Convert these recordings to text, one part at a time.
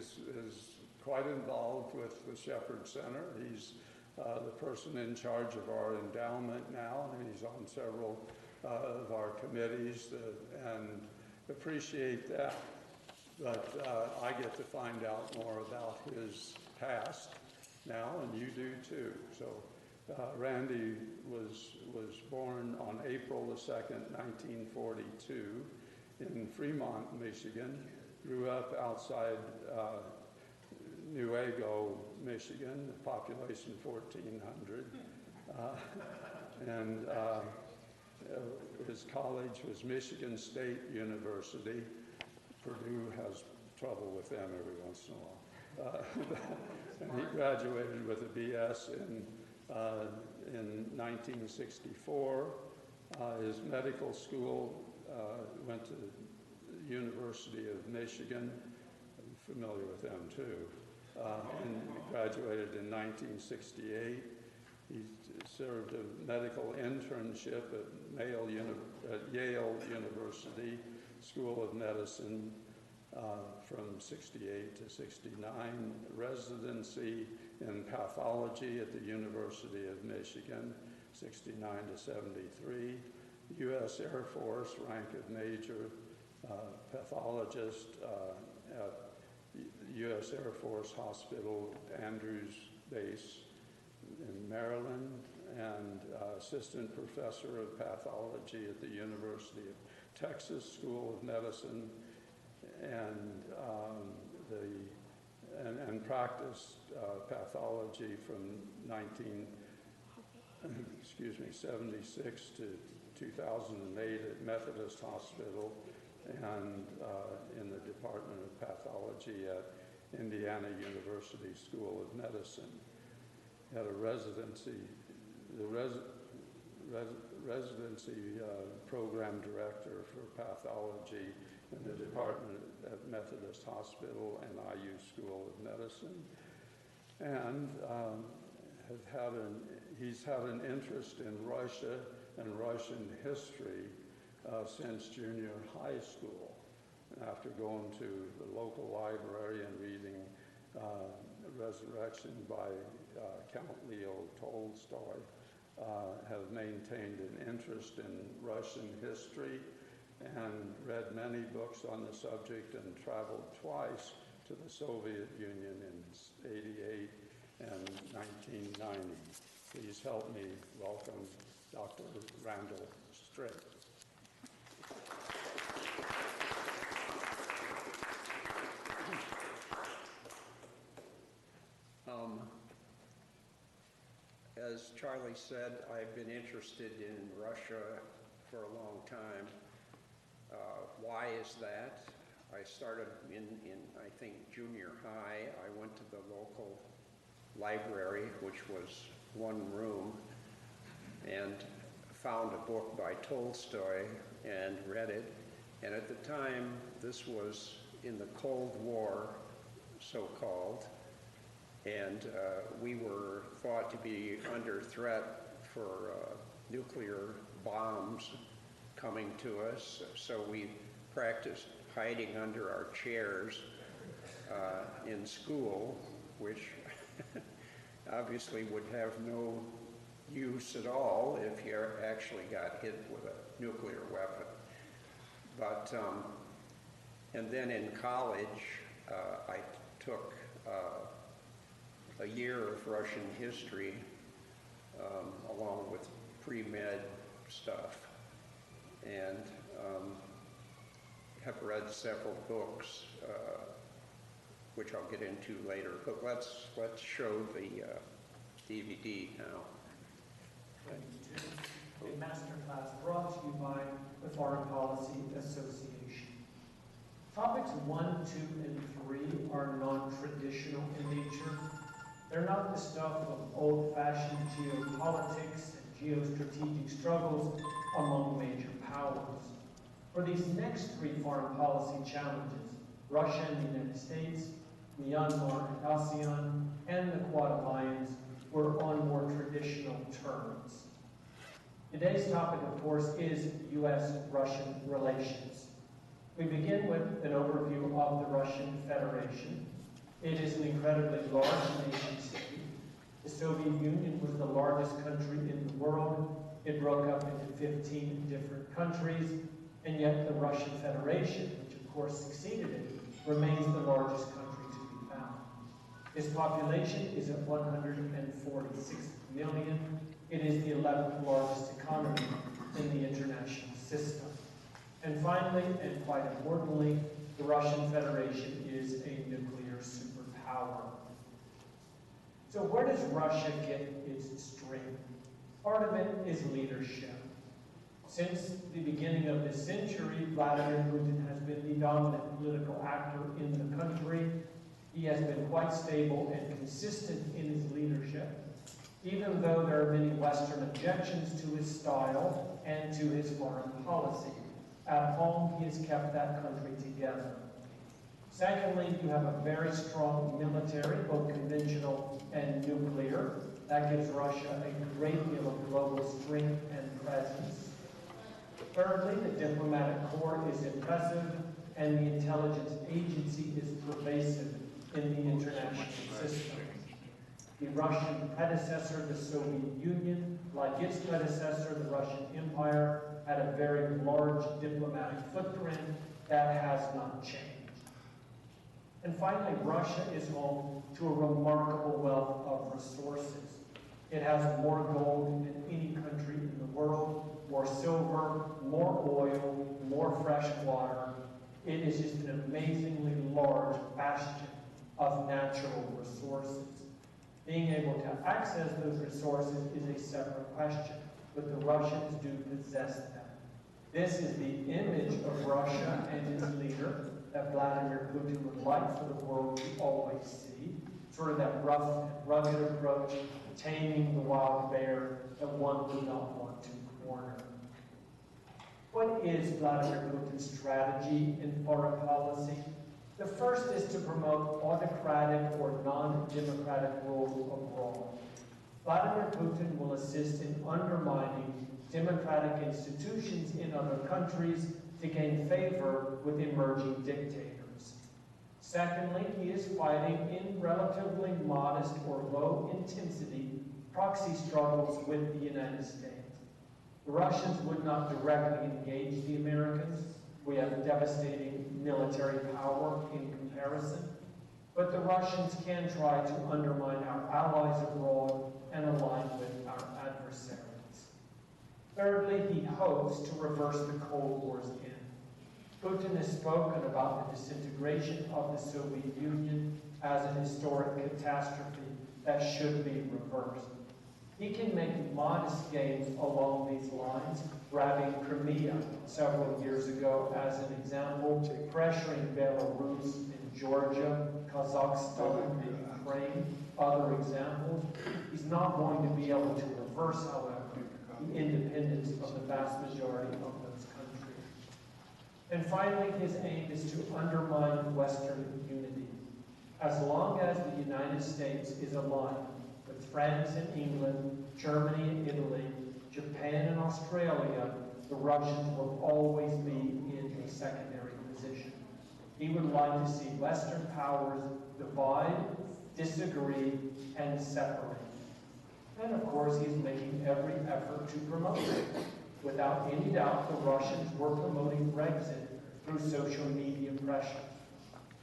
is quite involved with the Shepherd Center. He's the person in charge of our endowment now, and he's on several of our committees and appreciate that. But I get to find out more about his past now, and you do too. So Randy was born on April the 2nd, 1942 in Fremont, Michigan. Grew up outside Newaygo, Michigan, population 1,400. And his college was Michigan State University. Purdue has trouble with them every once in a while. And he graduated with a BS in 1964. His medical school went to the University of Michigan. I'm familiar with them too. And graduated in 1968. He served a medical internship at Yale University School of Medicine from 68 to 69, residency in pathology at the University of Michigan, 69 to 73, U.S. Air Force, rank of major pathologist at U.S. Air Force Hospital, Andrews Base in Maryland, and assistant professor of pathology at the University of Texas School of Medicine, and practiced pathology from 76 to 2008 at Methodist Hospital and in the Department of Pathology at Indiana University School of Medicine. Had a residency, residency program director for pathology in the department at Methodist Hospital and IU School of Medicine. And he's had an interest in Russia and Russian history since junior high school. After going to the local library and reading Resurrection by Count Leo Tolstoy, have maintained an interest in Russian history and read many books on the subject and traveled twice to the Soviet Union in 88 and 1990. Please help me welcome Dr. Randall Strait. As Charlie said, I've been interested in Russia for a long time. Why is that? I started in I think, junior high. I went to the local library, which was one room, and found a book by Tolstoy and read it. And at the time, this was in the Cold War, so-called, and we were thought to be under threat for nuclear bombs coming to us, so we practiced hiding under our chairs in school, which obviously would have no use at all if you actually got hit with a nuclear weapon. But, and then in college, I took a year of Russian history along with pre-med stuff, and have read several books, which I'll get into later. But let's show the DVD now. A masterclass brought to you by the Foreign Policy Association. Topics 1, 2, and 3 are non-traditional in nature. They're not the stuff of old-fashioned geopolitics and geostrategic struggles among major powers. For these next 3 foreign policy challenges, Russia and the United States, Myanmar and ASEAN, and the Quad Alliance, were on more traditional terms. Today's topic, of course, is U.S.-Russian relations. We begin with an overview of the Russian Federation. It is an incredibly large nation state. The Soviet Union was the largest country in the world. It broke up into 15 different countries, and yet the Russian Federation, which of course succeeded it, remains the largest country to be found. Its population is at 146 million. It is the 11th largest economy in the international system. And finally, and quite importantly, the Russian Federation is a nuclear superpower. So where does Russia get its strength? Part of it is leadership. Since the beginning of this century, Vladimir Putin has been the dominant political actor in the country. He has been quite stable and consistent in his leadership, even though there are many Western objections to his style and to his foreign policy. At home, he has kept that country together. Secondly, you have a very strong military, both conventional and nuclear. That gives Russia a great deal of global strength and presence. Thirdly, the diplomatic corps is impressive, and the intelligence agency is pervasive in the international system. The Russian predecessor, the Soviet Union, like its predecessor, the Russian Empire, had a very large diplomatic footprint that has not changed. And finally, Russia is home to a remarkable wealth of resources. It has more gold than any country in the world, more silver, more oil, more fresh water. It is just an amazingly large bastion of natural resources. Being able to access those resources is a separate question, but the Russians do possess them. This is the image of Russia and its leader that Vladimir Putin would like for the world to always see, sort of that rough and rugged approach, taming the wild bear that one would not want to corner. What is Vladimir Putin's strategy in foreign policy? The first is to promote autocratic or non-democratic rule abroad. Vladimir Putin will assist in undermining democratic institutions in other countries to gain favor with emerging dictators. Secondly, he is fighting in relatively modest or low intensity proxy struggles with the United States. The Russians would not directly engage the Americans. We have devastating military power in comparison. But the Russians can try to undermine our allies abroad and align with our adversaries. Thirdly, he hopes to reverse the Cold War's end. Putin has spoken about the disintegration of the Soviet Union as an historic catastrophe that should be reversed. He can make modest gains along these lines, grabbing Crimea several years ago as an example, pressuring Belarus and Georgia, Kazakhstan and Ukraine, other examples. He's not going to be able to reverse, however, the independence of the vast majority of those countries. And finally, his aim is to undermine Western unity. As long as the United States is aligned with France and England, Germany and Italy, Japan and Australia, the Russians will always be in a secondary position. He would like to see Western powers divide, disagree, and separate. And of course, he's making every effort to promote it. Without any doubt, the Russians were promoting Brexit through social media pressure.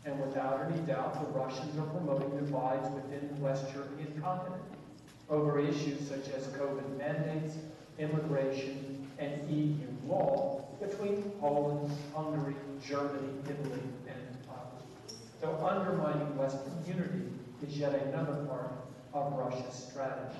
And without any doubt, the Russians are promoting divides within the West European continent over issues such as COVID mandates, immigration, and EU law between Poland, Hungary, Germany, Italy, and others. So undermining Western unity is yet another part of Russia's strategy.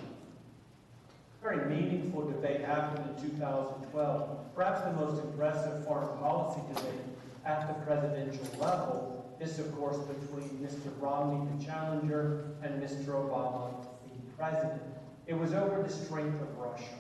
A very meaningful debate happened in 2012, perhaps the most impressive foreign policy debate at the presidential level. This, of course, between Mr. Romney, the challenger, and Mr. Obama, the president. It was over the strength of Russia.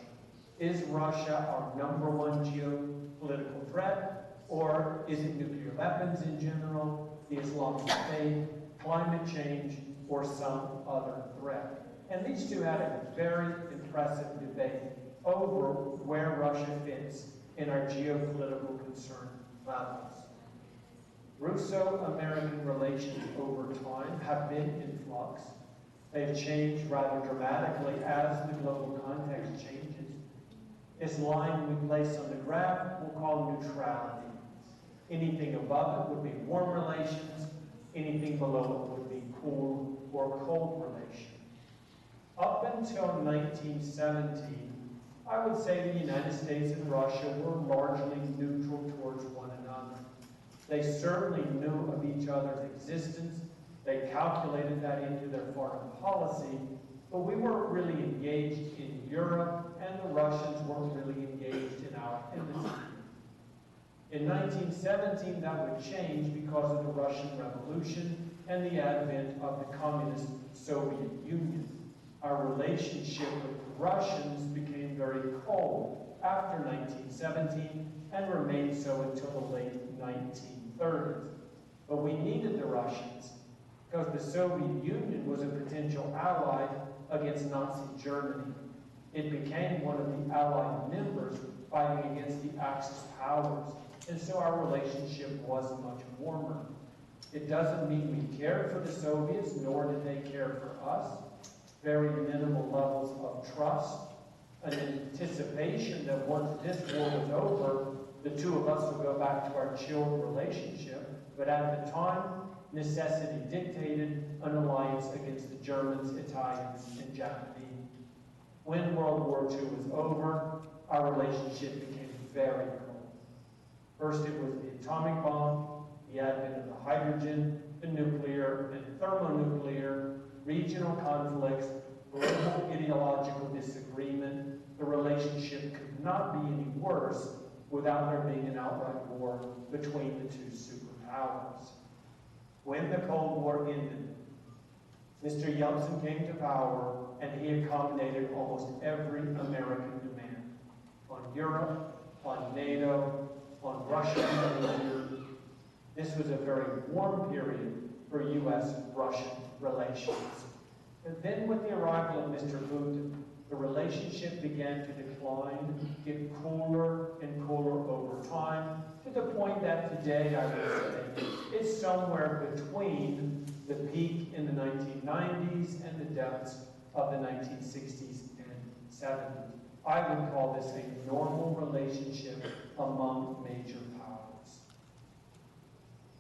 Is Russia our #1 geopolitical threat, or is it nuclear weapons in general, the Islamic State, climate change, or some other threat? And these two had a very impressive debate over where Russia fits in our geopolitical concern levels. Russo-American relations over time have been in flux. They've changed rather dramatically as the global context changes. This line we place on the graph we'll call neutrality. Anything above it would be warm relations, anything below it would be cool or cold relations. Up until 1917, I would say the United States and Russia were largely neutral towards one another. They certainly knew of each other's existence. They calculated that into their foreign policy, but we weren't really engaged in Europe, and the Russians weren't really engaged in our hemisphere. In 1917, that would change because of the Russian Revolution and the advent of the communist Soviet Union. Our relationship with the Russians became very cold after 1917 and remained so until the late 1930s. But we needed the Russians because the Soviet Union was a potential ally against Nazi Germany. It became one of the Allied members fighting against the Axis powers, and so our relationship was much warmer. It doesn't mean we cared for the Soviets, nor did they care for us. Very minimal levels of trust, an anticipation that once this war was over, the two of us would go back to our chilled relationship. But at the time, necessity dictated an alliance against the Germans, Italians, and Japanese. When World War II was over, our relationship became very cold. First it was the atomic bomb, the advent of the hydrogen, the nuclear and thermonuclear, regional conflicts, global ideological disagreement. The relationship could not be any worse without there being an outright war between the two superpowers. When the Cold War ended, Mr. Yeltsin came to power and he accommodated almost every American demand on Europe, on NATO, on Russia. This was a very warm period for U.S.-Russian relations. But then with the arrival of Mr. Putin, the relationship began to decline, get cooler and cooler over time, to the point that today, I would say, it's somewhere between the peak in the 1990s and the depths of the 1960s and 70s. I would call this a normal relationship among major powers.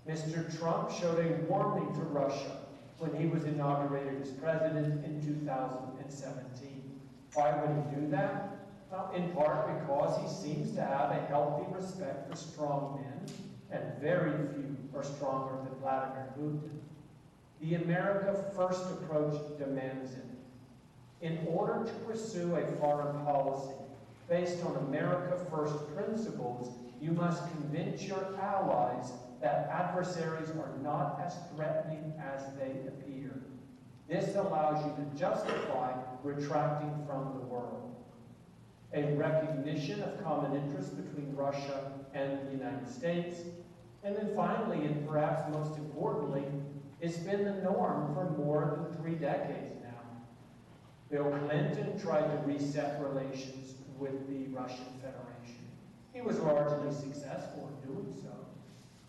Mr. Trump showed a warming to Russia when he was inaugurated as president in 2017. Why would he do that? Well, in part because he seems to have a healthy respect for strong men, and very few are stronger than Vladimir Putin. The America First approach demands it. In order to pursue a foreign policy based on America First principles, you must convince your allies that adversaries are not as threatening as they appear. This allows you to justify retracting from the world. A recognition of common interests between Russia and the United States. And then finally, and perhaps most importantly, it's been the norm for more than 3 decades now. Bill Clinton tried to reset relations with the Russian Federation. He was largely successful in doing so.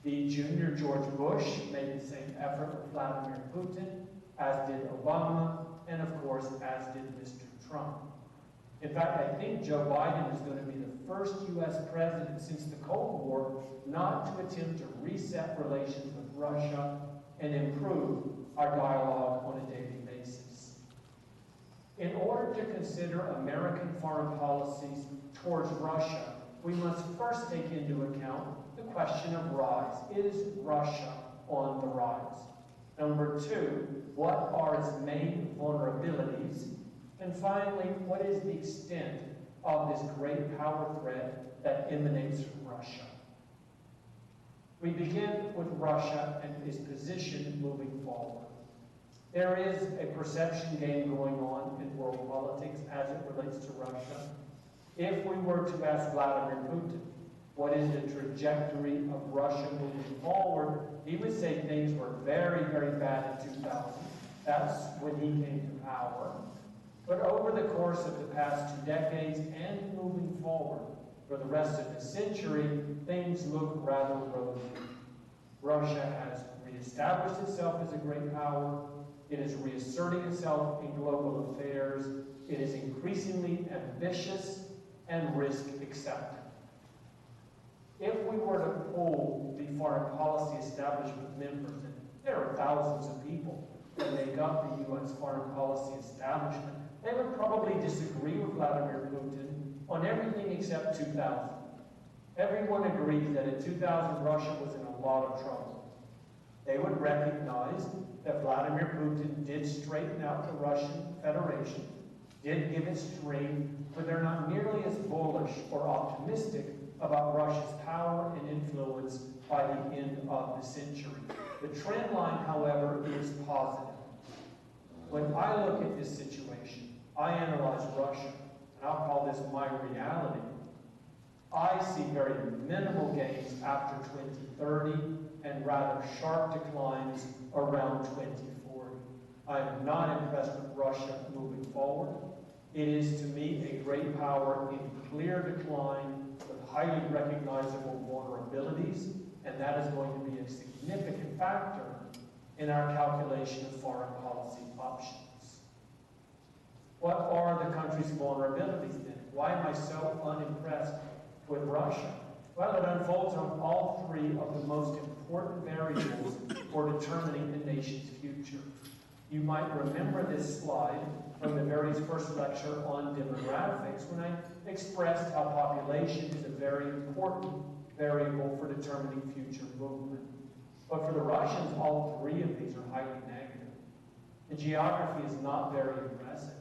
The junior George Bush made the same effort with Vladimir Putin, as did Obama, and of course, as did Mr. Trump. In fact, I think Joe Biden is going to be the first U.S. president since the Cold War not to attempt to reset relations with Russia and improve our dialogue on a daily basis. In order to consider American foreign policies towards Russia, we must first take into account the question of rise. Is Russia on the rise? Number 2, what are its main vulnerabilities? And finally, what is the extent of this great power threat that emanates from Russia? We begin with Russia and its position moving forward. There is a perception game going on in world politics as it relates to Russia. If we were to ask Vladimir Putin, what is the trajectory of Russia moving forward, he would say things were very, very bad in 2000. That's when he came to power. But over the course of the past 2 decades and moving forward for the rest of the century, things look rather rosy. Russia has reestablished itself as a great power. It is reasserting itself in global affairs. It is increasingly ambitious and risk-accepting. If we were to poll the foreign policy establishment members, and there are thousands of people that make up the U.S. foreign policy establishment, they would probably disagree with Vladimir Putin on everything except 2000. Everyone agrees that in 2000 Russia was in a lot of trouble. They would recognize that Vladimir Putin did straighten out the Russian Federation, did give it strength, but they're not nearly as bullish or optimistic about Russia's power and influence by the end of the century. The trend line, however, is positive. When I look at this situation, I analyze Russia, and I'll call this my reality. I see very minimal gains after 2030 and rather sharp declines around 2040. I am not impressed with Russia moving forward. It is, to me, a great power in clear decline with highly recognizable vulnerabilities, and that is going to be a significant factor in our calculation of foreign policy options. What are the country's vulnerabilities then? Why am I so unimpressed with Russia? Well, it unfolds on all three of the most important variables for determining a nation's future. You might remember this slide from the very first lecture on demographics when I expressed how population is a very important variable for determining future movement. But for the Russians, all three of these are highly negative. The geography is not very impressive.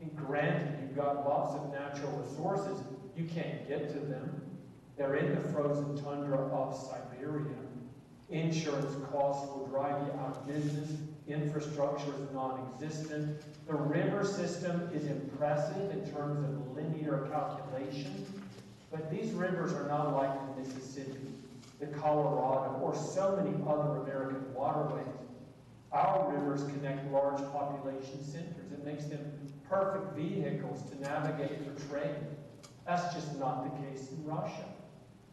And granted, you've got lots of natural resources, you can't get to them. They're in the frozen tundra of Siberia. Insurance costs will drive you out of business. Infrastructure is non-existent. The river system is impressive in terms of linear calculation, but these rivers are not like the Mississippi, the Colorado, or so many other American waterways. Our rivers connect large population centers. It makes them perfect vehicles to navigate for trade. That's just not the case in Russia.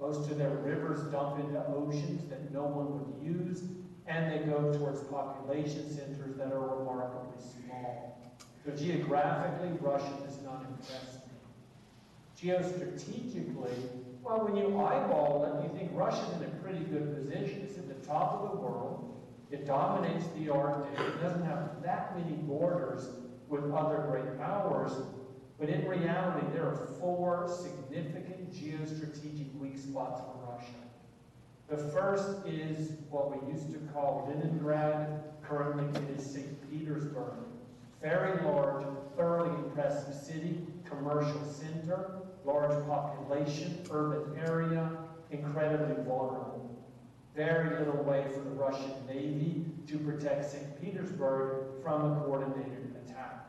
Most of their rivers dump into oceans that no one would use, and they go towards population centers that are remarkably small. So geographically, Russia does not impress me. Geostrategically, well, when you eyeball it, you think Russia's in a pretty good position. It's at the top of the world. It dominates the Arctic. It doesn't have that many borders with other great powers. But in reality, there are four significant geostrategic weak spots for Russia. The first is what we used to call Leningrad. Currently, it is St. Petersburg. Very large, thoroughly impressive city, commercial center, large population, urban area, incredibly vulnerable. Very little way for the Russian Navy to protect St. Petersburg from a coordinated attack.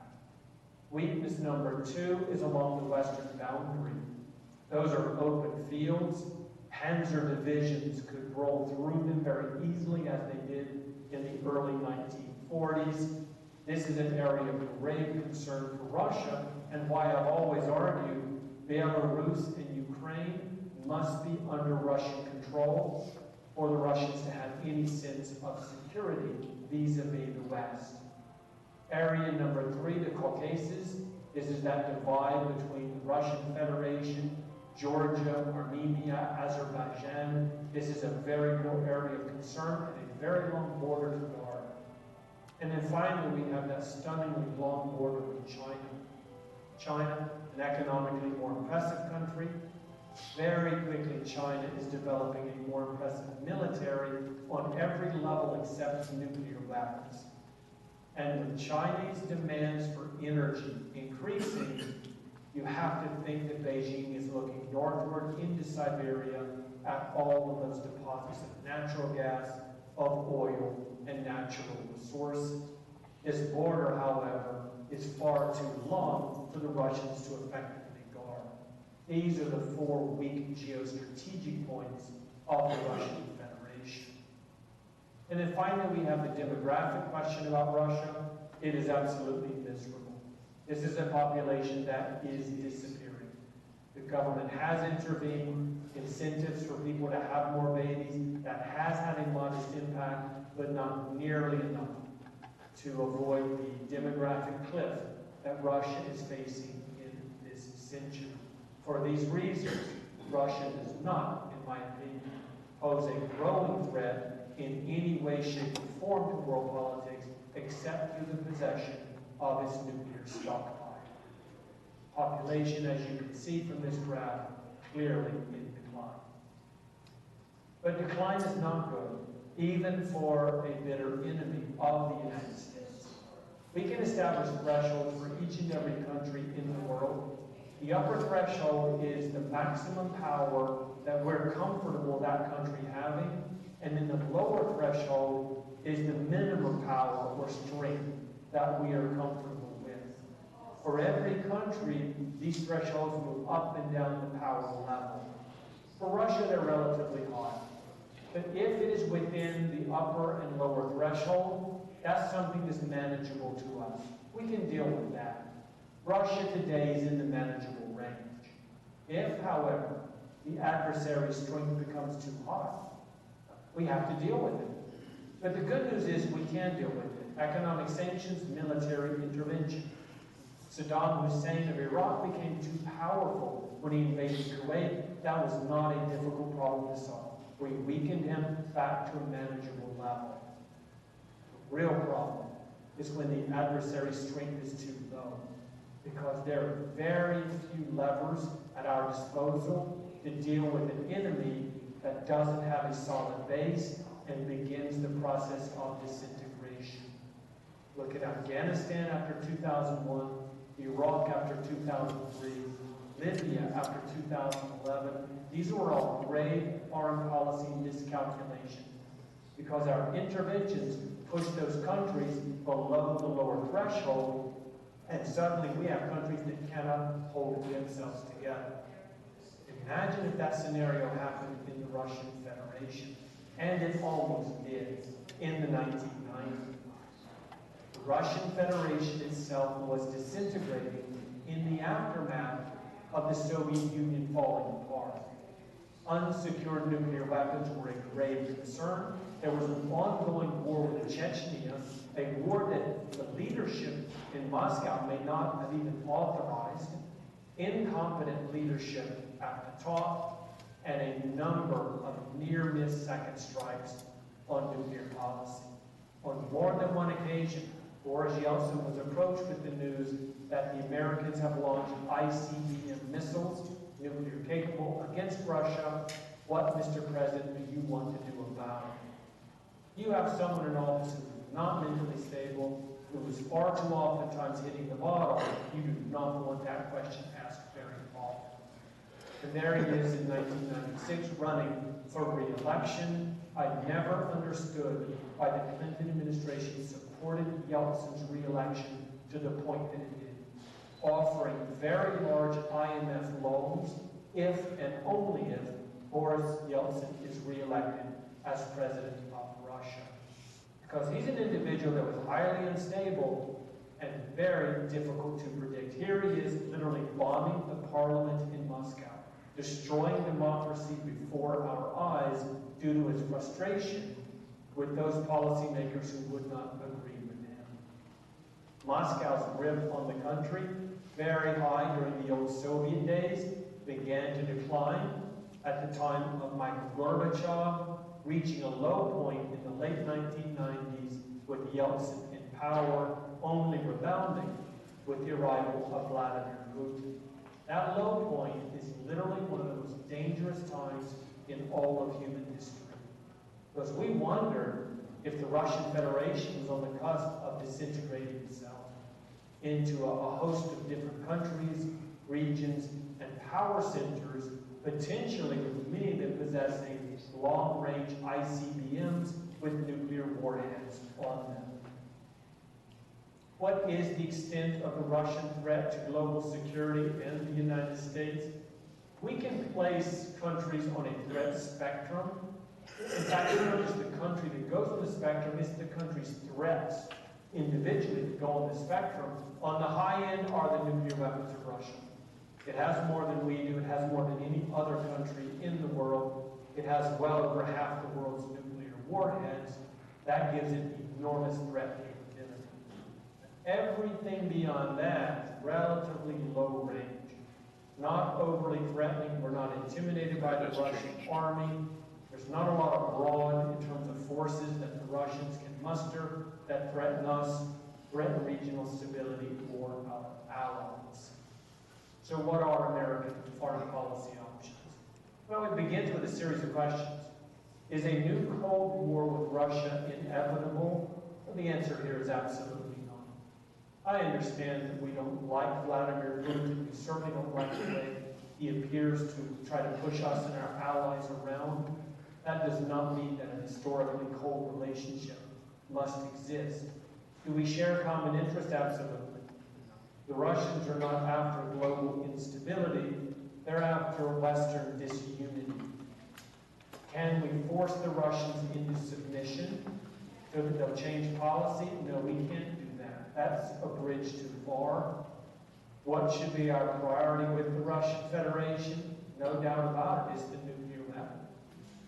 Weakness number two is along the western boundary. Those are open fields. Panzer divisions could roll through them very easily, as they did in the early 1940s. This is an area of grave concern for Russia, and why I've always argued Belarus and Ukraine must be under Russian control for the Russians to have any sense of security vis-a-vis the West. Area number three, the Caucasus, is that divide between the Russian Federation, Georgia, Armenia, Azerbaijan. This is a very real area of concern and a very long border to guard. And then finally, we have that stunningly long border with China. China, an economically more impressive country. Very quickly, China is developing a more impressive military on every level except nuclear weapons. And with Chinese demands for energy increasing, you have to think that Beijing is looking northward into Siberia at all of those deposits of natural gas, of oil, and natural resources. This border, however, is far too long for the Russians to effectively guard. These are the four weak geostrategic points of the Russian Federation. And then finally, we have the demographic question about Russia. It is absolutely miserable. This is a population that is disappearing. The government has intervened. incentives for people to have more babies. That has had a modest impact, but not nearly enough to avoid the demographic cliff that Russia is facing in this century. For these reasons, Russia does not, in my opinion, pose a growing threat in any way, shape, or form to world politics, except through the possession of its nuclear stockpile. Population, as you can see from this graph, clearly in decline. But decline is not good, even for a bitter enemy of the United States. We can establish thresholds for each and every country in the world. The upper threshold is the maximum power that we're comfortable that country having, and then the lower threshold is the minimum power or strength that we are comfortable with. For every country, these thresholds move up and down the power level. For Russia, they're relatively high. But if it is within the upper and lower threshold, that's something that's manageable to us. We can deal with that. Russia today is in the manageable range. If, however, the adversary's strength becomes too high, we have to deal with it. But the good news is we can deal with it. Economic sanctions, military intervention. Saddam Hussein of Iraq became too powerful when he invaded Kuwait. That was not a difficult problem to solve. We weakened him back to a manageable level. The real problem is when the adversary's strength is too low, because there are very few levers at our disposal to deal with an enemy that doesn't have a solid base and begins the process of disintegration. Look at Afghanistan after 2001, Iraq after 2003, Libya after 2011. These were all grave foreign policy miscalculations because our interventions pushed those countries below the lower threshold, and suddenly we have countries that cannot hold themselves together. Imagine if that scenario happened in the Russian Federation, and it almost did in the 1990s. The Russian Federation itself was disintegrating in the aftermath of the Soviet Union falling apart. Unsecured nuclear weapons were a grave concern. There was an ongoing war with Chechnya, a war that the leadership in Moscow may not have even authorized, incompetent leadership at the top, and a number of near-miss second strikes on nuclear policy. On more than one occasion, Boris Yeltsin was approached with the news that the Americans have launched ICBM missiles, nuclear capable, against Russia. What, Mr. President, do you want to do about it? You have someone in office who is not mentally stable, who is far too oftentimes hitting the bottle. You do not want that question asked very often. And there he is in 1996 running for re-election. I never understood why the Clinton administration supported Yeltsin's re-election to the point that it did, offering very large IMF loans if and only if Boris Yeltsin is re-elected as president of Russia. Because he's an individual that was highly unstable and very difficult to predict. Here he is literally bombing the parliament in Moscow, destroying democracy before our eyes due to his frustration with those policymakers who would not agree with him. Moscow's grip on the country, very high during the old Soviet days, began to decline at the time of Michael Gorbachev, reaching a low point in the late 1990s with Yeltsin in power, only rebounding with the arrival of Vladimir Putin. That low point is literally one of the most dangerous times in all of human history. Because we wondered if the Russian Federation was on the cusp of disintegrating itself into a host of different countries, regions, and power centers, potentially with many of them possessing long-range ICBMs with nuclear warheads on them. What is the extent of the Russian threat to global security and the United States? We can place countries on a threat spectrum. In fact, it's not just the country that goes on the spectrum, it's the country's threats individually that go on the spectrum. On the high end are the nuclear weapons of Russia. It has more than we do. It has more than any other country in the world. It has well over half the world's nuclear warheads. That gives it enormous threat capability. Everything beyond that, relatively low range. Not overly threatening. We're not intimidated by the Russian army. There's not a lot of broad in terms of forces that the Russians can muster that threaten us, threaten regional stability or our allies. So what are American foreign policy options? Well, it begins with a series of questions. Is a new Cold War with Russia inevitable? Well, the answer here is absolutely not. I understand that we don't like Vladimir Putin. We certainly don't like the way he appears to try to push us and our allies around. That does not mean that a historically cold relationship must exist. Do we share common interest? Absolutely. The Russians are not after global instability. They're after Western disunity. Can we force the Russians into submission so that they'll change policy? No, we can't do that. That's a bridge too far. What should be our priority with the Russian Federation? No doubt about it, is the nuclear weapon.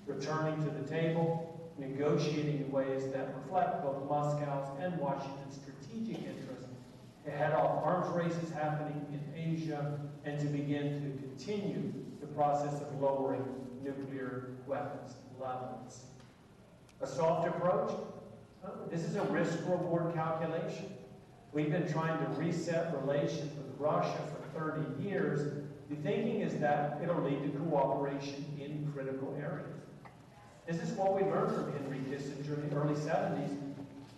Returning to the table, negotiating in ways that reflect both Moscow's and Washington's strategic interests to head off arms races happening in Asia and to begin to continue the process of lowering nuclear weapons levels. A soft approach? This is a risk-reward calculation. We've been trying to reset relations with Russia for 30 years. The thinking is that it'll lead to cooperation in critical areas. This is what we learned from Henry Kissinger in the early 70s.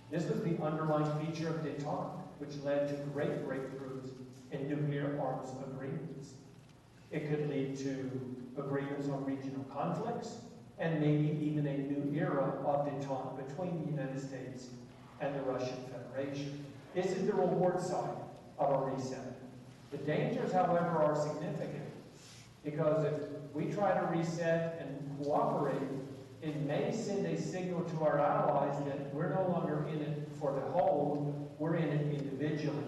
This was the underlying feature of détente, which led to great breakthroughs in nuclear arms agreements. It could lead to agreements on regional conflicts, and maybe even a new era of détente between the United States and the Russian Federation. This is the reward side of a reset. The dangers, however, are significant, because if we try to reset and cooperate, it may send a signal to our allies that we're no longer in it for the whole, we're in it individually.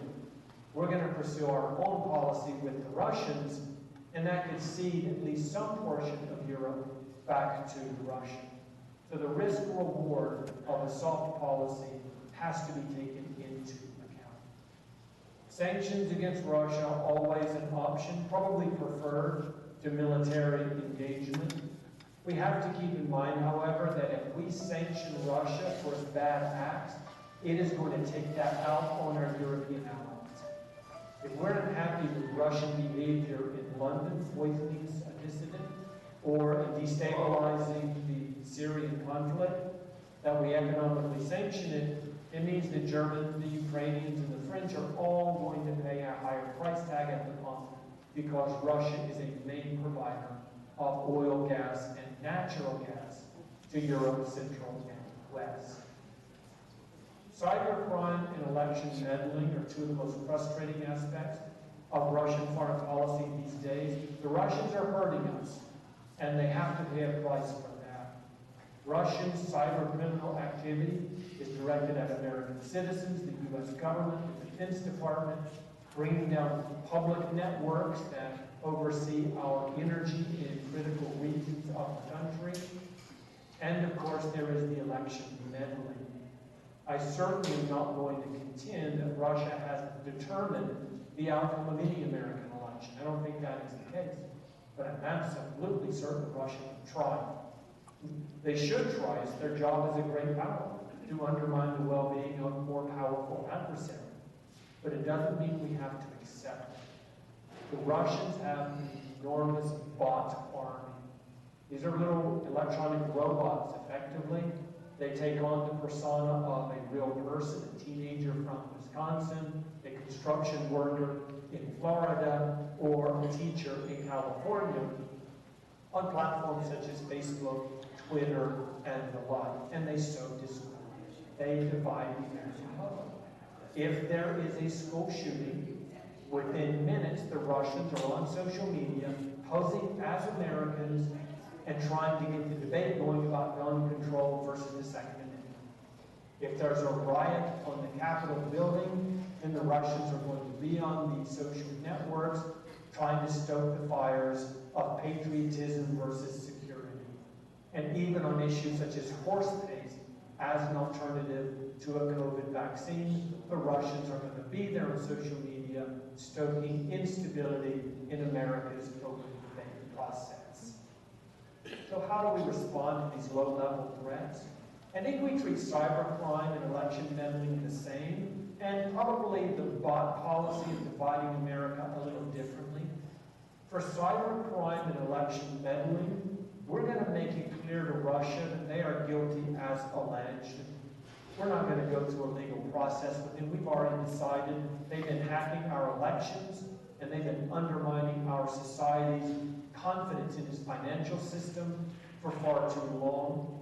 We're going to pursue our own policy with the Russians, and that could cede at least some portion of Europe back to Russia. So the risk-reward of a soft policy has to be taken into account. Sanctions against Russia, always an option, probably preferred to military engagement. We have to keep in mind, however, that if we sanction Russia for its bad acts, it is going to take that out on our European allies. If we're unhappy with Russian behavior in London, poisoning a dissident, or in destabilizing the Syrian conflict, that we economically sanction it, it means the Germans, the Ukrainians, and the French are all going to pay a higher price tag at the pump because Russia is a main provider of oil, gas, and natural gas to Europe, Central, and West. Cybercrime and election meddling are two of the most frustrating aspects of Russian foreign policy these days. The Russians are hurting us, and they have to pay a price for that. Russian cyber criminal activity is directed at American citizens, the U.S. government, the Defense Department, bringing down public networks that oversee our energy in critical regions of the country. And of course, there is the election meddling. I certainly am not going to contend that Russia has determined the outcome of any American election. I don't think that is the case. But I'm absolutely certain Russia can try. They should try. It's their job as a great power to undermine the well-being of a more powerful adversary. But it doesn't mean we have to accept it. The Russians have an enormous bot army. These are little electronic robots, effectively. They take on the persona of a real person, a teenager from Wisconsin, a construction worker in Florida, or a teacher in California, on platforms such as Facebook, Twitter, and the like. And they sow discord. They divide the American public. If there is a school shooting, within minutes the Russians are on social media posing as Americans and trying to get the debate going about gun control versus the Second Amendment. If there's a riot on the Capitol building, then the Russians are going to be on the social networks trying to stoke the fires of patriotism versus security. And even on issues such as horse paste as an alternative to a COVID vaccine, the Russians are going to be there on social media, stoking instability in America's open debate process. So how do we respond to these low-level threats? I think we treat cybercrime and election meddling the same, and probably the policy of dividing America a little differently. For cybercrime and election meddling, we're going to make it clear to Russia that they are guilty as alleged. We're not going to go through a legal process with them. We've already decided they've been hacking our elections, and they've been undermining our society's confidence in its financial system for far too long.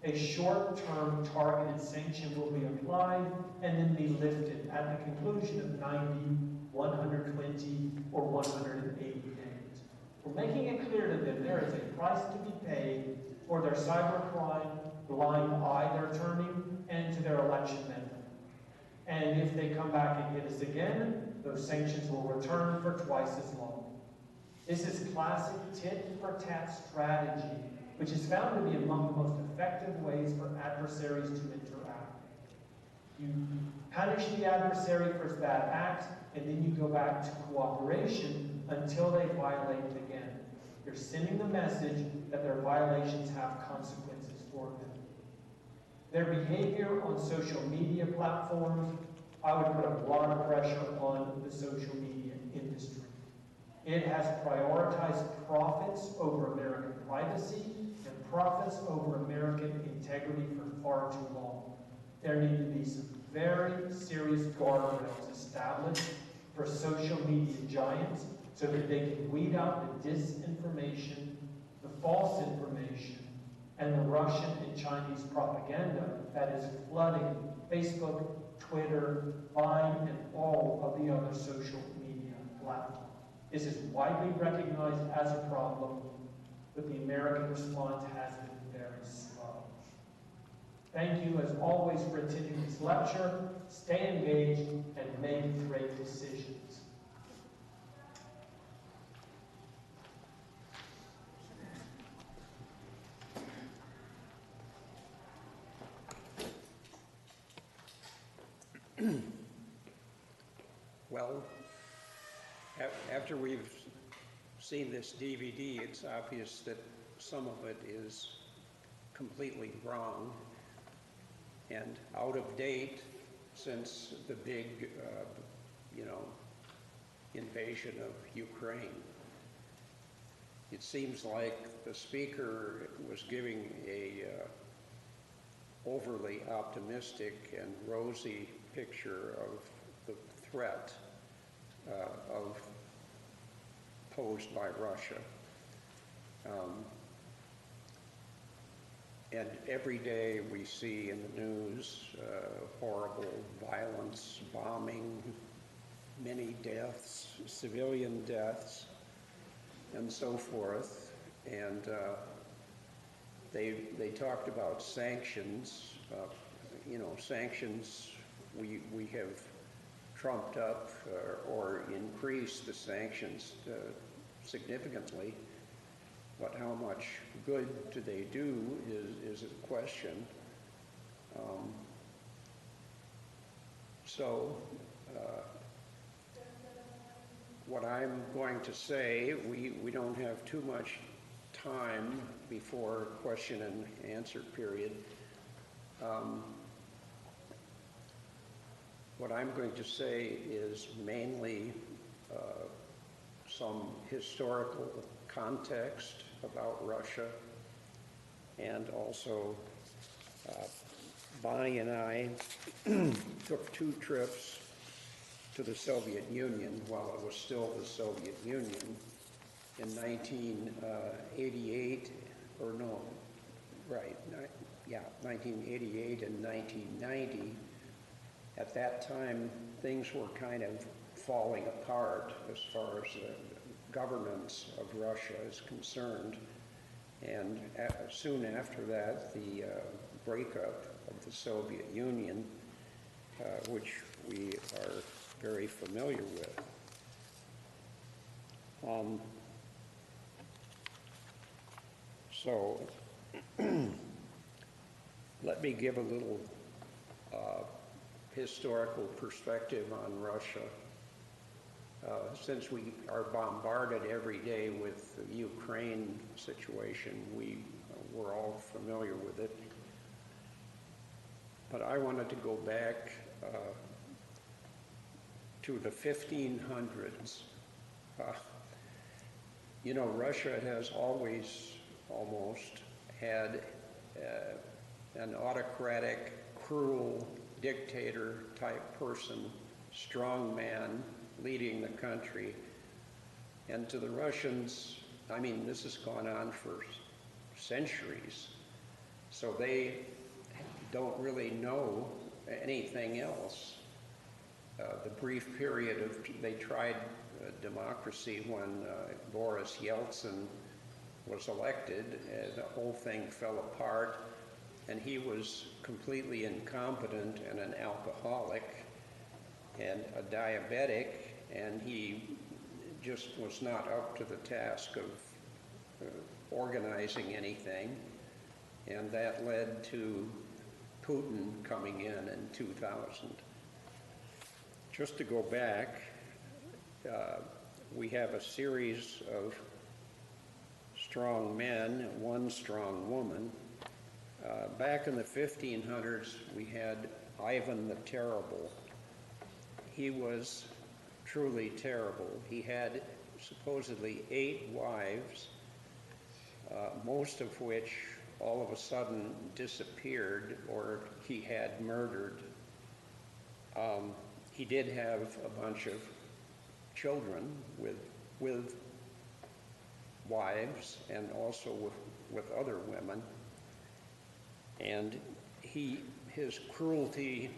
A short-term targeted sanction will be applied and then be lifted at the conclusion of 90, 120, or 180 days. We're making it clear to them there is a price to be paid for their cybercrime, blind eye they're turning, and to their election meddling. And if they come back and hit us again, those sanctions will return for twice as long. This is classic tit-for-tat strategy, which is found to be among the most effective ways for adversaries to interact. You punish the adversary for his bad act, and then you go back to cooperation until they violate it again. You're sending the message that their violations have consequences for them. Their behavior on social media platforms, I would put a lot of pressure on the social media industry. It has prioritized profits over American privacy and profits over American integrity for far too long. There need to be some very serious guardrails established for social media giants so that they can weed out the disinformation, the false information, and the Russian and Chinese propaganda that is flooding Facebook, Twitter, Vine, and all of the other social media platforms. This is widely recognized as a problem, but the American response has been very slow. Thank you, as always, for attending this lecture. Stay engaged and make great decisions. Well, after we've seen this DVD, it's obvious that some of it is completely wrong and out of date since the big, invasion of Ukraine. It seems like the speaker was giving a overly optimistic and rosy picture of the threat posed by Russia. And every day we see in the news horrible violence, bombing, many deaths, civilian deaths, and so forth. And they talked about sanctions. Sanctions we have trumped up or increased the sanctions significantly, but how much good do they do is a question. What I'm going to say, we don't have too much time before question and answer period. What I'm going to say is mainly some historical context about Russia, and also Bonnie and I took 2 trips to the Soviet Union while it was still the Soviet Union in 1988, 1988 and 1990. At that time, things were kind of falling apart as far as the governance of Russia is concerned. And soon after that, the breakup of the Soviet Union, which we are very familiar with. So let me give a little historical perspective on Russia. Since we are bombarded every day with the Ukraine situation, we're all familiar with it. But I wanted to go back to the 1500s. You know, Russia has always almost had an autocratic, cruel dictator type person, strong man leading the country. And to the Russians, I mean, this has gone on for centuries. So they don't really know anything else. The brief period of, they tried democracy when Boris Yeltsin was elected, the whole thing fell apart, and he was completely incompetent and an alcoholic and a diabetic, and he just was not up to the task of organizing anything, and that led to Putin coming in 2000. Just to go back, we have a series of strong men, one strong woman. Back in the 1500s, we had Ivan the Terrible. He was truly terrible. He had supposedly 8 wives, most of which all of a sudden disappeared or he had murdered. He did have a bunch of children with wives and also with other women. And his cruelty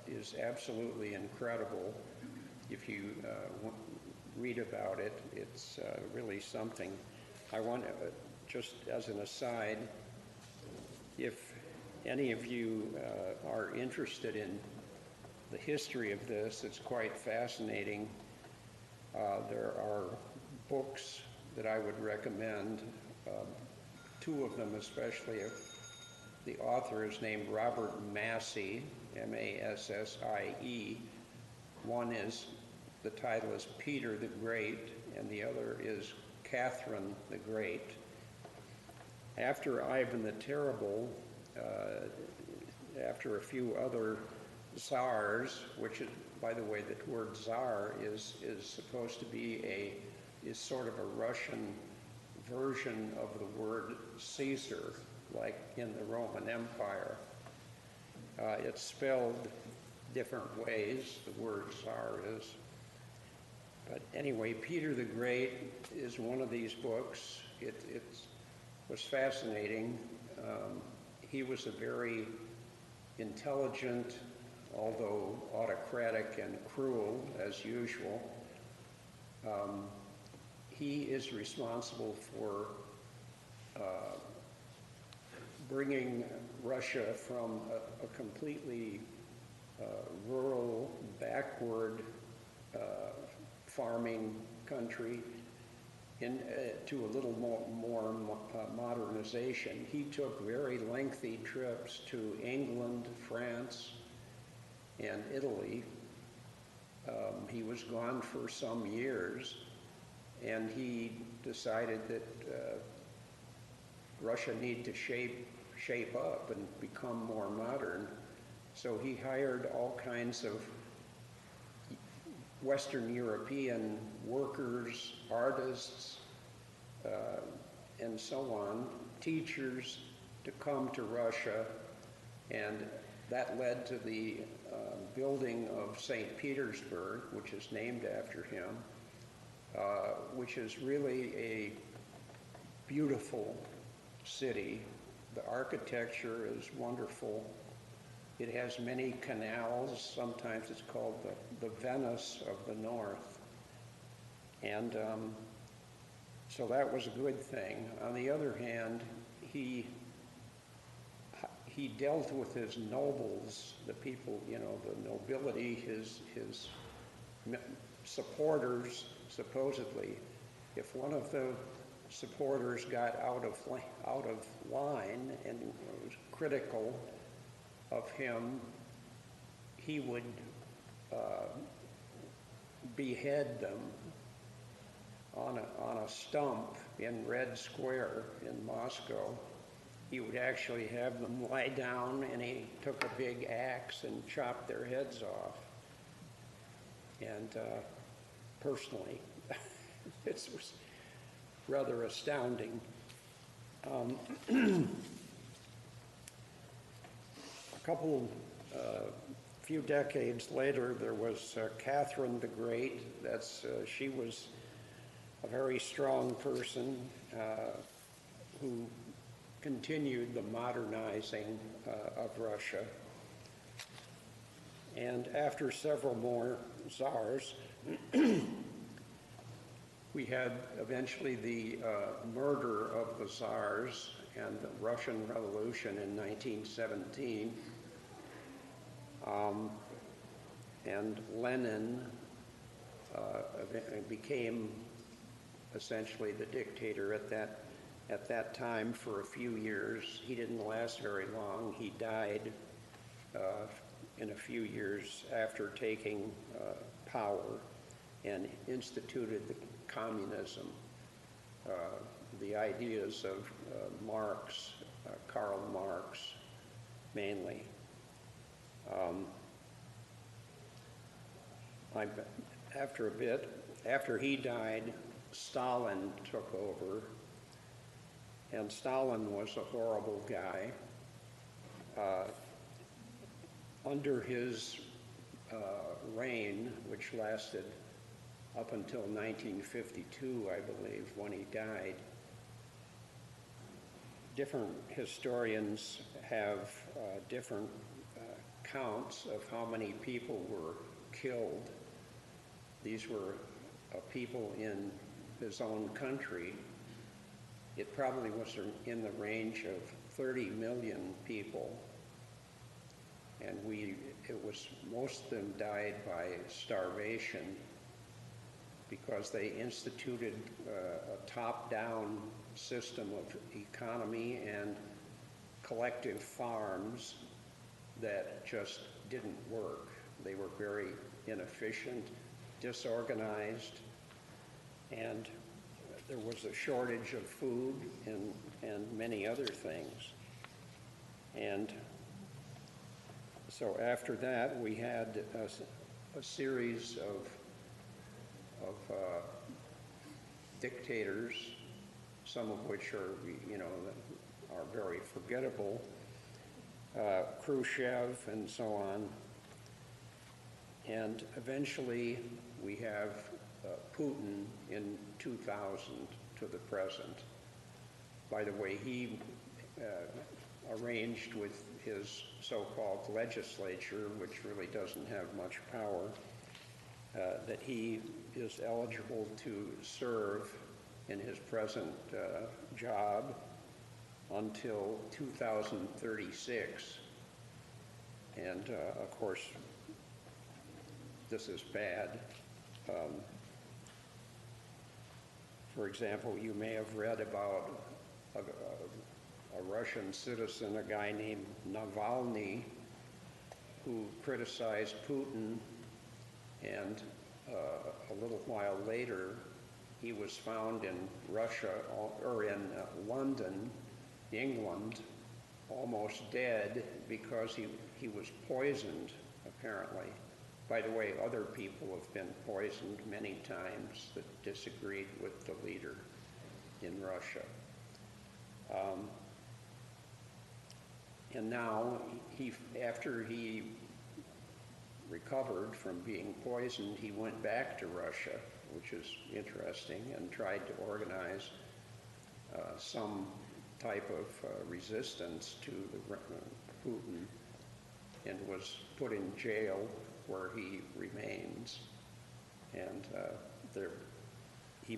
is absolutely incredible. If you read about it, it's really something. I want to, just as an aside, if any of you are interested in the history of this, it's quite fascinating. There are books that I would recommend, 2 of them especially. The author is named Robert Massie, M-A-S-S-I-E. One is, the title is Peter the Great, and the other is Catherine the Great. After Ivan the Terrible, after a few other czars, which is, by the way, the word czar is supposed to be is sort of a Russian version of the word Caesar, like in the Roman Empire. It's spelled different ways, the word czar is. But anyway, Peter the Great is one of these books. It was fascinating. He was a very intelligent, although autocratic and cruel as usual. He is responsible for bringing Russia from a completely rural, backward farming country to a little more modernization. He took very lengthy trips to England, France, and Italy. He was gone for some years, and he decided that Russia needed to shape up and become more modern. So he hired all kinds of Western European workers, artists, and so on, teachers, to come to Russia, and that led to the building of St. Petersburg, which is named after him, which is really a beautiful city. The architecture is wonderful. It has many canals. Sometimes it's called the Venice of the North. And so that was a good thing. On the other hand, he dealt with his nobles, the people, you know, the nobility, his supporters, supposedly, if one of the supporters got out of line and was critical of him, he would behead them on a stump in Red Square in Moscow. He would actually have them lie down, and he took a big axe and chopped their heads off. And personally, it was rather astounding. Few decades later, there was Catherine the Great. She was a very strong person who continued the modernizing of Russia. And after several more czars, we had eventually the murder of the czars and the Russian Revolution in 1917. And Lenin became essentially the dictator at that time for a few years. He didn't last very long. He died in a few years after taking power and instituted the communism, the ideas of Marx, Karl Marx mainly. After he died, Stalin took over, and Stalin was a horrible guy. Under his reign, which lasted up until 1952, I believe, when he died, different historians have different counts of how many people were killed. These were people in his own country. It probably was in the range of 30 million people, and most of them died by starvation because they instituted a top-down system of economy and collective farms that just didn't work. They were very inefficient, disorganized, and there was a shortage of food and many other things. And so after that, we had a series of dictators, some of which are very forgettable, Khrushchev and so on. And eventually we have Putin in 2000 to the present. By the way, he arranged with his so-called legislature, which really doesn't have much power, that he is eligible to serve in his present job until 2036. And of course, this is bad. For example, you may have read about a Russian citizen, a guy named Navalny, who criticized Putin, and a little while later, he was found in Russia, or in London, England, almost dead because he was poisoned, apparently. By the way, other people have been poisoned many times that disagreed with the leader in Russia. And now, after he recovered from being poisoned, he went back to Russia, which is interesting, and tried to organize some type of resistance to Putin, and was put in jail where he remains. And they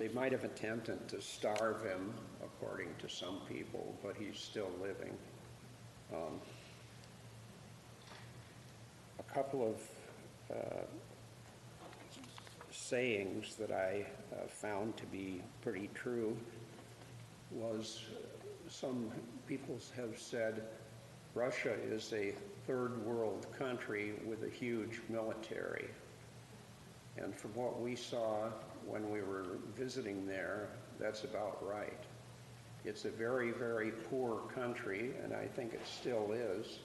might have attempted to starve him, according to some people, but he's still living. A couple of sayings that I found to be pretty true was some people have said Russia is a third world country with a huge military. And from what we saw when we were visiting there, that's about right. It's a very, very poor country, and I think it still is.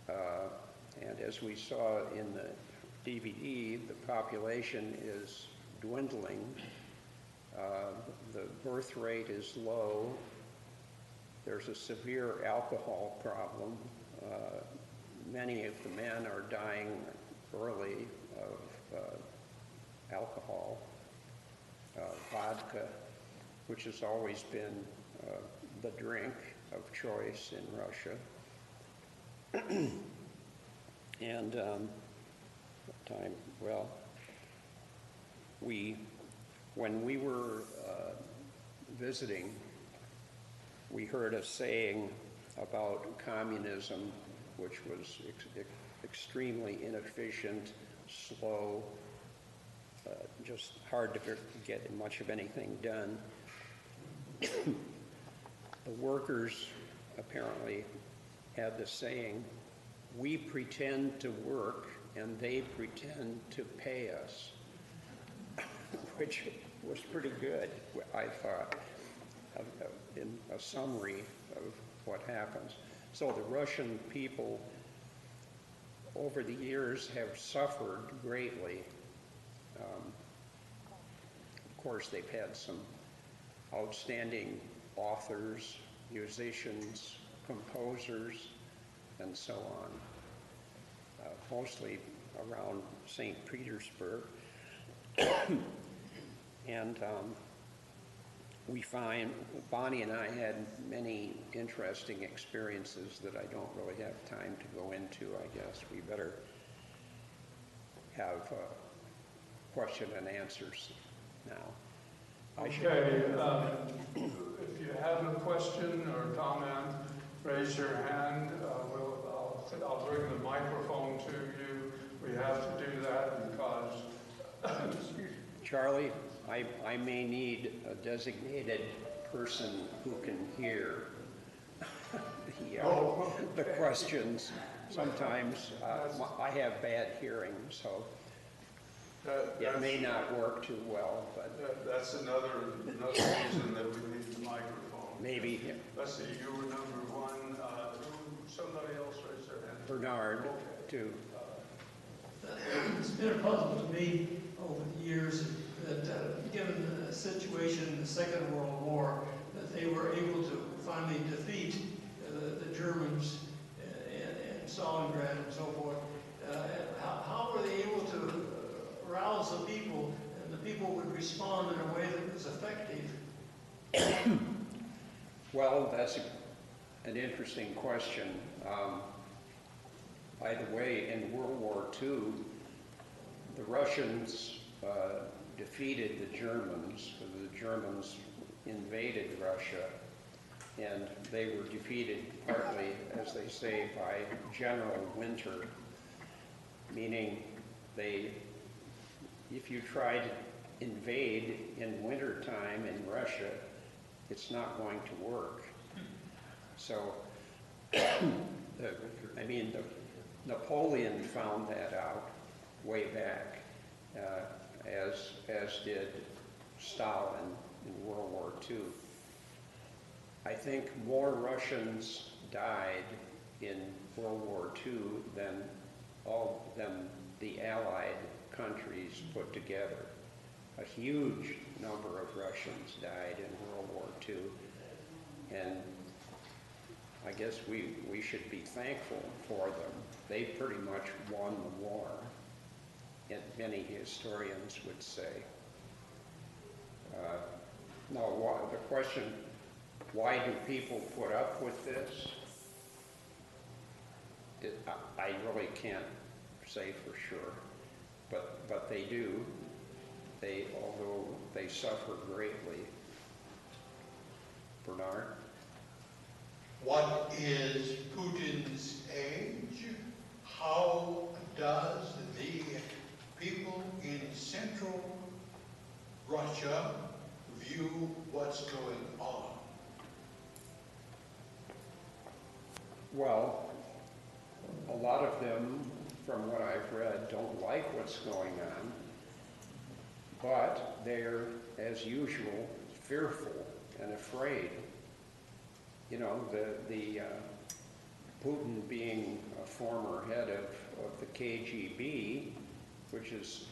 And as we saw in the DVD, the population is dwindling. The birth rate is low. There's a severe alcohol problem. Many of the men are dying early of alcohol, vodka, which has always been the drink of choice in Russia. And what time? Well, when we were visiting, we heard a saying about communism, which was extremely inefficient, slow, just hard to get much of anything done. The workers apparently had the saying, "We pretend to work and they pretend to pay us," which was pretty good, I thought, in a summary of what happens. So the Russian people over the years have suffered greatly. Of course, they've had some outstanding authors, musicians, composers, and so on, mostly around St. Petersburg. And we find, Bonnie and I had many interesting experiences that I don't really have time to go into. I guess we better have question and answers now. Okay, if you have a question or comment, raise your hand. I'll bring the microphone to you. We have to do that because... Charlie, I may need a designated person who can hear the questions. Sometimes I have bad hearing, so it may not work too well. But that's another reason that we need the microphone. Maybe. Let's see, you were number one. Somebody else raised their hand. Bernard, too. It's been a puzzle to me over the years that given the situation in the Second World War, that they were able to finally defeat the Germans in Stalingrad and so forth. How were they able to rouse the people, and the people would respond in a way that was effective? Well, that's an interesting question. By the way, in World War II, the Russians defeated the Germans. The Germans invaded Russia, and they were defeated partly, as they say, by general winter, meaning if you try to invade in wintertime in Russia, it's not going to work. So, Napoleon found that out way back, as did Stalin in World War II. I think more Russians died in World War II than the Allied countries put together. A huge number of Russians died in World War II, and I guess we should be thankful for them. They pretty much won the war, and many historians would say. No, the question, why do people put up with this? I really can't say for sure, but they do. Although they suffer greatly. Bernard? What is Putin's age? How does the people in central Russia view what's going on? Well, a lot of them, from what I've read, don't like what's going on, but they're, as usual, fearful and afraid. You know, Putin being a former head of the KGB, which is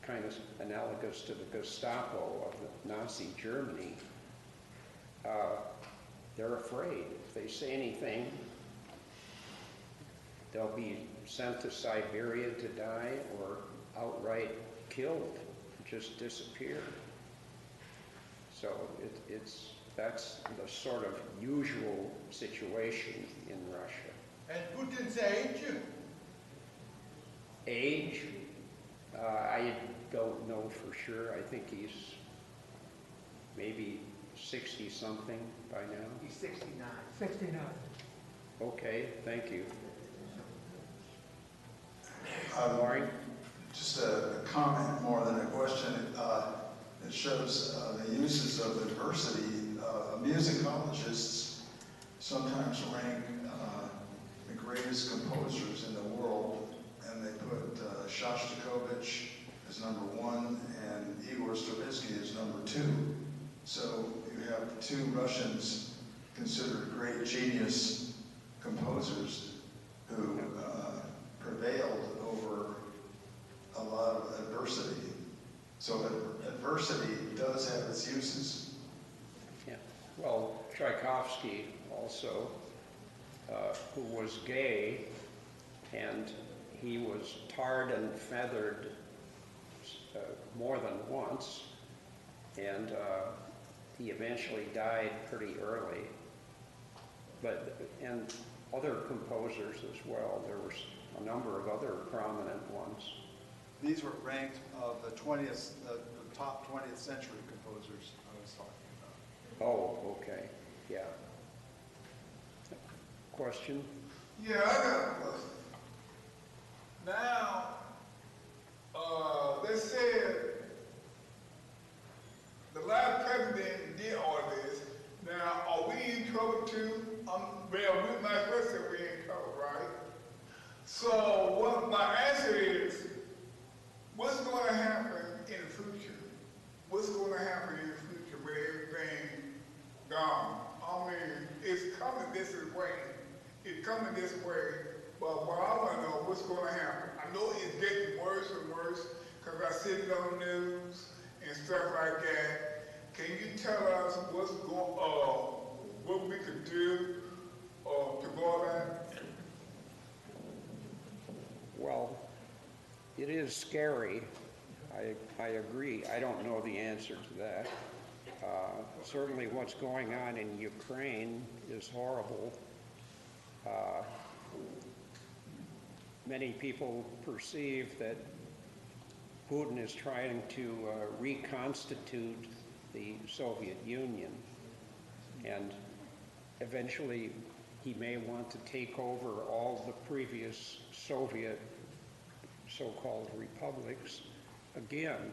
kind of analogous to the Gestapo of the Nazi Germany, they're afraid. If they say anything, they'll be sent to Siberia to die or outright killed, just disappear. So that's the sort of usual situation in Russia. And Putin's age? Age? I don't know for sure. I think he's maybe 60-something by now. He's 69. 69. Okay, thank you. Lauren? Just a comment more than a question. It shows the uses of adversity. Musicologists sometimes rank the greatest composers in the world, and they put Shostakovich as #1 and Igor Stravinsky as #2. So you have two Russians considered great genius composers who prevailed over a lot of adversity. So adversity does have its uses. Yeah. Well, Tchaikovsky also, who was gay, and he was tarred and feathered more than once, and he eventually died pretty early. And other composers as well. There was a number of other prominent ones. These were ranked of the 20th, the top 20th century composers I was talking about. Oh, okay, yeah. Question? Yeah, I got a question. Now, they said the last president did all this. Now, are we in trouble too? Well, we might first say we're in trouble, right? So, what my answer is, what's going to happen in the future? What's going to happen in the future with everything gone? I mean, it's coming this way. It's coming this way. But what I want to know, what's going to happen? I know it's getting worse and worse because I see it on the news and stuff like that. Can you tell us what we could do to go on that? Well, it is scary. I agree. I don't know the answer to that. Certainly what's going on in Ukraine is horrible. Many people perceive that Putin is trying to reconstitute the Soviet Union, and eventually he may want to take over all the previous Soviet so-called republics again.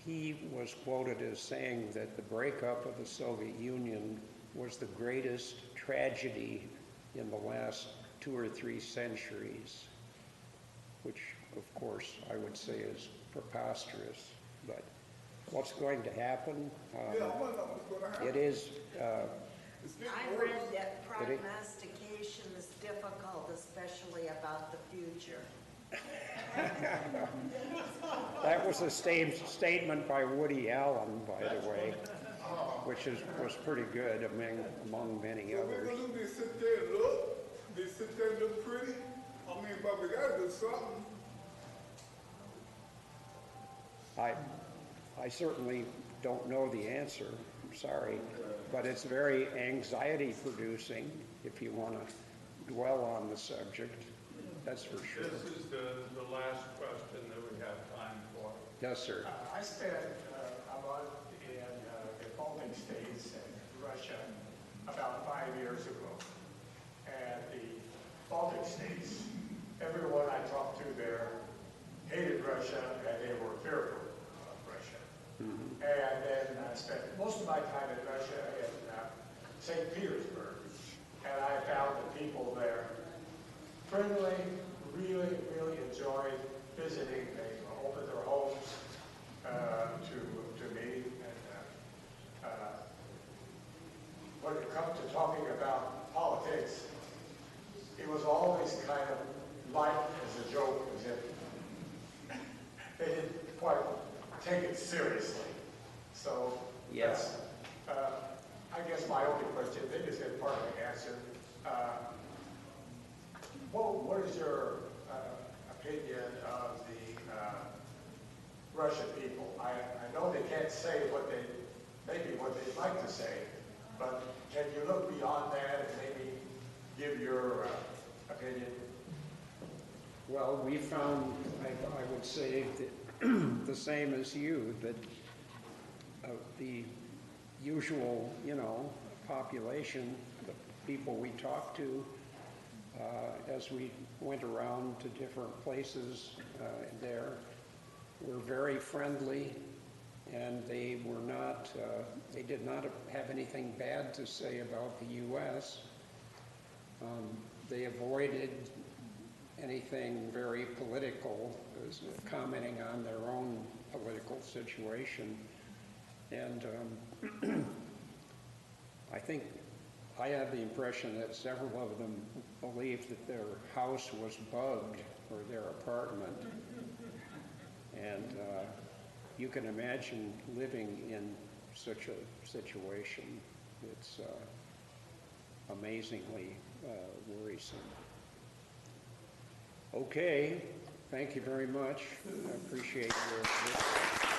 He was quoted as saying that the breakup of the Soviet Union was the greatest tragedy in the last 2 or 3 centuries, which of course I would say is preposterous. But what's going to happen? Yeah, I want to know what's going to happen. It is. It's getting I worse. read that prognostication is difficult, especially about the future. That was a statement by Woody Allen, by the way, which was pretty good among many So others. we're going to sit there and look. They sit there and look pretty. I mean, but we got to do something. I certainly don't know the answer, I'm sorry, but it's very anxiety producing if you want to dwell on the subject, that's for sure. This is the last question that we have time for. Yes, sir. I spent a month in the Baltic states and Russia about 5 years ago. And the Baltic states, everyone I talked through there hated Russia and they were fearful of Russia. And then I spent most of my time in Russia in St. Petersburg, and I found the people there friendly, really, really enjoyed visiting. They opened their homes to me. And when it comes to talking about politics, it was always kind of light as a joke, as if they didn't quite take it seriously. So Yes. I guess my only question, maybe it's in part of the answer. What is your opinion of the Russian people? I know they can't say maybe what they'd like to say, but can you look beyond that and maybe give your opinion? Well, we found, I would say, that the same as you, that the usual, population, the people we talked to, as we went around to different places there, were very friendly, and they did not have anything bad to say about the U.S. They avoided anything very political, commenting on their own political situation. And I had the impression that several of them believed that their house was bugged, or their apartment. And you can imagine living in such a situation. It's amazingly worrisome. Okay, thank you very much. I appreciate your